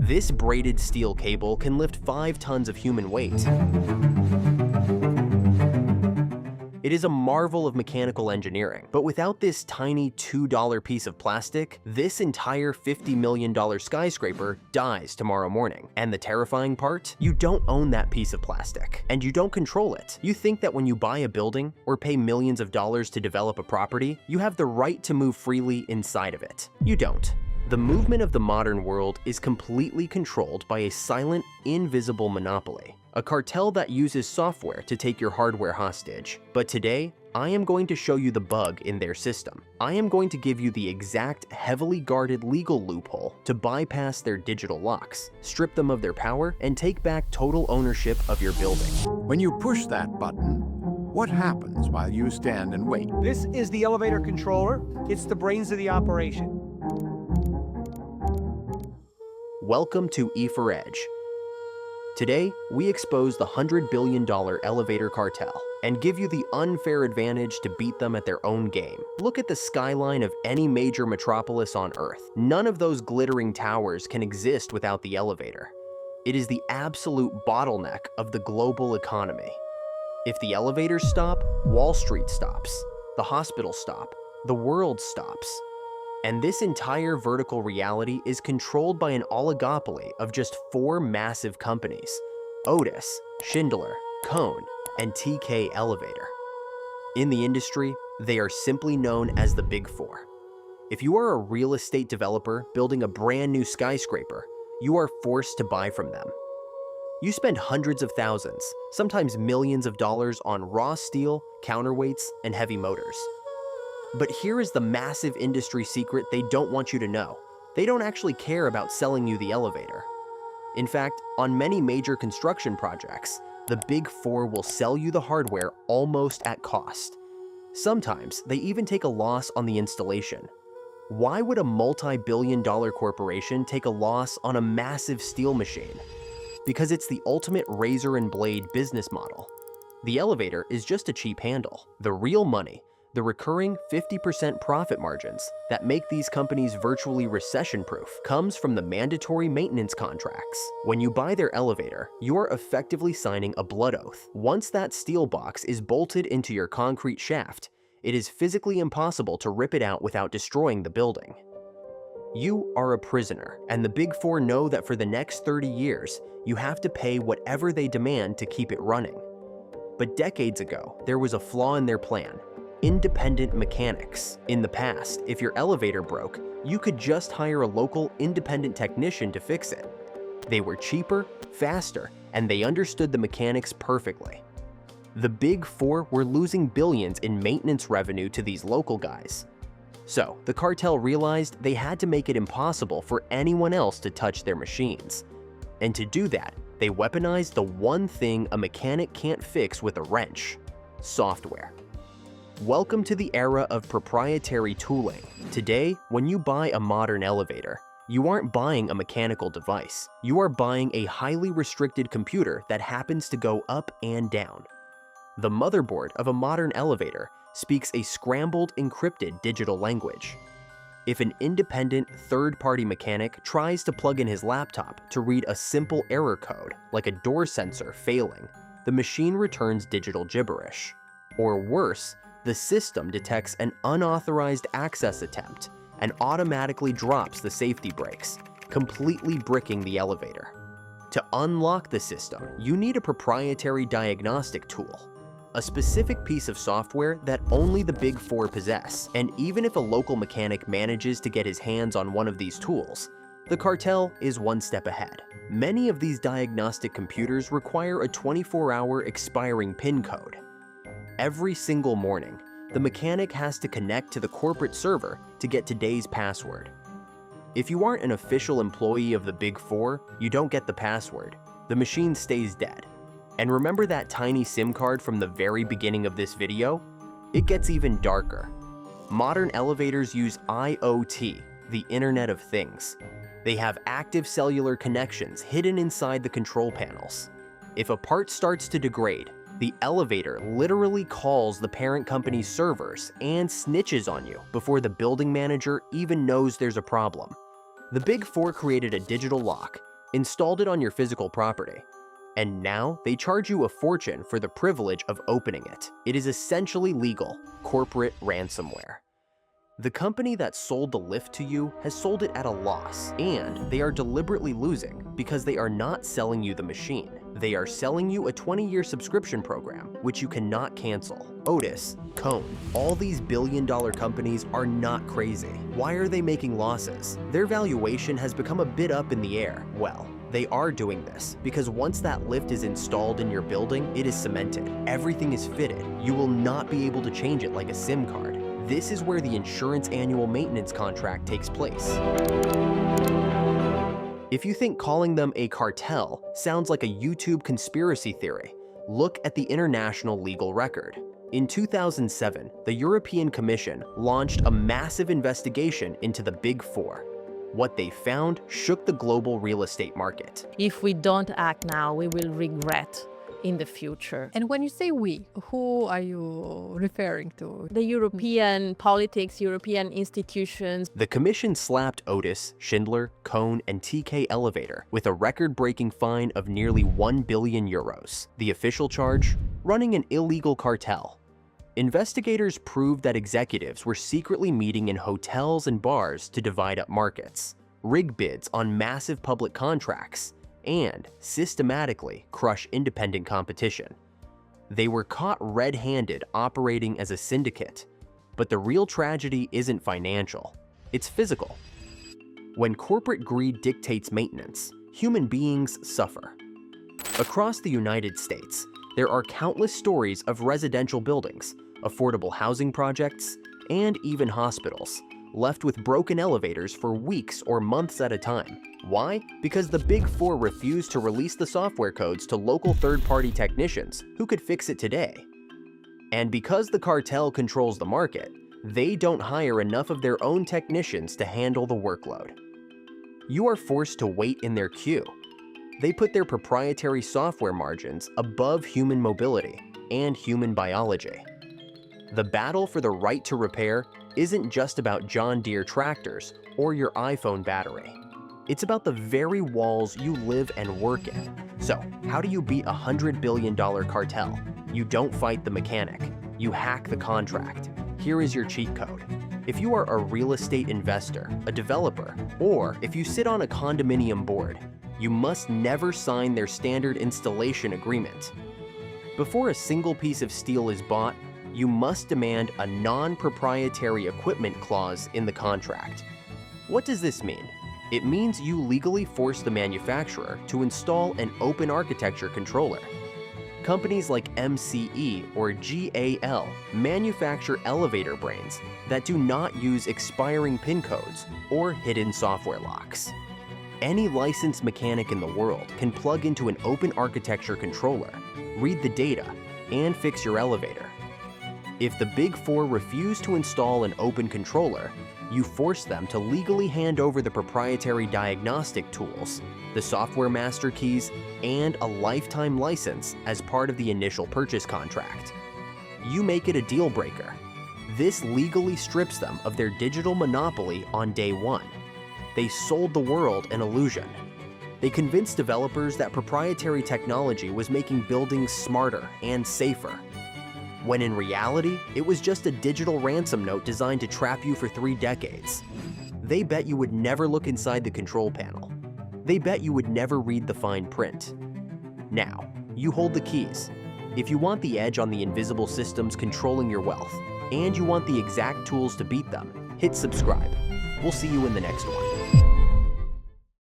This braided steel cable can lift 5 tons of human weight. It is a marvel of mechanical engineering, but without this tiny $2 piece of plastic, this entire $50 million skyscraper dies tomorrow morning. And the terrifying part? You don't own that piece of plastic, and you don't control it. You think that when you buy a building or pay millions of dollars to develop a property, you have the right to move freely inside of it. You don't. The movement of the modern world is completely controlled by a silent, invisible monopoly. A cartel that uses software to take your hardware hostage. But today, I am going to show you the bug in their system. I am going to give you the exact heavily guarded legal loophole to bypass their digital locks, strip them of their power, and take back total ownership of your building. When you push that button, what happens while you stand and wait? This is the elevator controller. It's the brains of the operation. Welcome to E4Edge. Today, we expose the $100 billion Elevator Cartel and give you the unfair advantage to beat them at their own game. Look at the skyline of any major metropolis on Earth. None of those glittering towers can exist without the elevator. It is the absolute bottleneck of the global economy. If the elevators stop, Wall Street stops, the hospitals stop, the world stops. And this entire vertical reality is controlled by an oligopoly of just 4 massive companies: Otis, Schindler, Cone, and TK Elevator. In the industry, they are simply known as the Big Four. If you are a real estate developer building a brand new skyscraper, you are forced to buy from them. You spend hundreds of thousands, sometimes millions of dollars on raw steel, counterweights, and heavy motors. But here is the massive industry secret they don't want you to know. They don't actually care about selling you the elevator. In fact, on many major construction projects, the Big Four will sell you the hardware almost at cost. Sometimes they even take a loss on the installation. Why would a multi-billion-dollar corporation take a loss on a massive steel machine? Because it's the ultimate razor and blade business model. The elevator is just a cheap handle. The real money, the recurring 50% profit margins that make these companies virtually recession-proof, comes from the mandatory maintenance contracts. When you buy their elevator, you are effectively signing a blood oath. Once that steel box is bolted into your concrete shaft, it is physically impossible to rip it out without destroying the building. You are a prisoner, and the Big Four know that for the next 30 years, you have to pay whatever they demand to keep it running. But decades ago, there was a flaw in their plan: independent mechanics. In the past, if your elevator broke, you could just hire a local independent technician to fix it. They were cheaper, faster, and they understood the mechanics perfectly. The Big Four were losing billions in maintenance revenue to these local guys. So, the cartel realized they had to make it impossible for anyone else to touch their machines. And to do that, they weaponized the one thing a mechanic can't fix with a wrench: software. Welcome to the era of proprietary tooling. Today, when you buy a modern elevator, you aren't buying a mechanical device. You are buying a highly restricted computer that happens to go up and down. The motherboard of a modern elevator speaks a scrambled, encrypted digital language. If an independent, third-party mechanic tries to plug in his laptop to read a simple error code, like a door sensor failing, the machine returns digital gibberish. Or worse, the system detects an unauthorized access attempt and automatically drops the safety brakes, completely bricking the elevator. To unlock the system, you need a proprietary diagnostic tool, a specific piece of software that only the Big Four possess. And even if a local mechanic manages to get his hands on one of these tools, the cartel is one step ahead. Many of these diagnostic computers require a 24-hour expiring PIN code. Every single morning, the mechanic has to connect to the corporate server to get today's password. If you aren't an official employee of the Big Four, you don't get the password. The machine stays dead. And remember that tiny SIM card from the very beginning of this video? It gets even darker. Modern elevators use IoT, the Internet of Things. They have active cellular connections hidden inside the control panels. If a part starts to degrade, the elevator literally calls the parent company's servers and snitches on you before the building manager even knows there's a problem. The Big Four created a digital lock installed it on your physical property, and now they charge you a fortune for the privilege of opening it. It is essentially legal corporate ransomware. The company that sold the lift to you has sold it at a loss, and they are deliberately losing because they are not selling you the machine. They are selling you a 20-year subscription program, which you cannot cancel. Otis, Cone, all these billion-dollar companies are not crazy. Why are they making losses? Their valuation has become a bit up in the air. Well, they are doing this because once that lift is installed in your building, it is cemented. Everything is fitted. You will not be able to change it like a SIM card. This is where the insurance annual maintenance contract takes place. If you think calling them a cartel sounds like a YouTube conspiracy theory, look at the international legal record. In 2007, the European Commission launched a massive investigation into the Big Four. What they found shook the global real estate market. If we don't act now, we will regret in the future. And when you say we, who are you referring to? The European politics, European institutions. The commission slapped Otis, Schindler, Cone, and TK Elevator with a record-breaking fine of nearly 1 billion euros. The official charge? Running an illegal cartel. Investigators proved that executives were secretly meeting in hotels and bars to divide up markets, rig bids on massive public contracts, and systematically crush independent competition. They were caught red-handed operating as a syndicate, but the real tragedy isn't financial, it's physical. When corporate greed dictates maintenance, human beings suffer. Across the United States, there are countless stories of residential buildings, affordable housing projects, and even hospitals left with broken elevators for weeks or months at a time. Why? Because the Big Four refused to release the software codes to local third-party technicians who could fix it today. And because the cartel controls the market, they don't hire enough of their own technicians to handle the workload. You are forced to wait in their queue. They put their proprietary software margins above human mobility and human biology. The battle for the right to repair isn't just about John Deere tractors or your iPhone battery. It's about the very walls you live and work in. So, how do you beat a $100 billion cartel? You don't fight the mechanic. You hack the contract. Here is your cheat code. If you are a real estate investor, a developer, or if you sit on a condominium board, you must never sign their standard installation agreement. Before a single piece of steel is bought, you must demand a non-proprietary equipment clause in the contract. What does this mean? It means you legally force the manufacturer to install an open architecture controller. Companies like MCE or GAL manufacture elevator brains that do not use expiring PIN codes or hidden software locks. Any licensed mechanic in the world can plug into an open architecture controller, read the data, and fix your elevator. If the Big Four refuse to install an open controller, you force them to legally hand over the proprietary diagnostic tools, the software master keys, and a lifetime license as part of the initial purchase contract. You make it a deal breaker. This legally strips them of their digital monopoly on day one. They sold the world an illusion. They convinced developers that proprietary technology was making buildings smarter and safer, when in reality, it was just a digital ransom note designed to trap you for 3 decades. They bet you would never look inside the control panel. They bet you would never read the fine print. Now, you hold the keys. If you want the edge on the invisible systems controlling your wealth, and you want the exact tools to beat them, hit subscribe. We'll see you in the next one.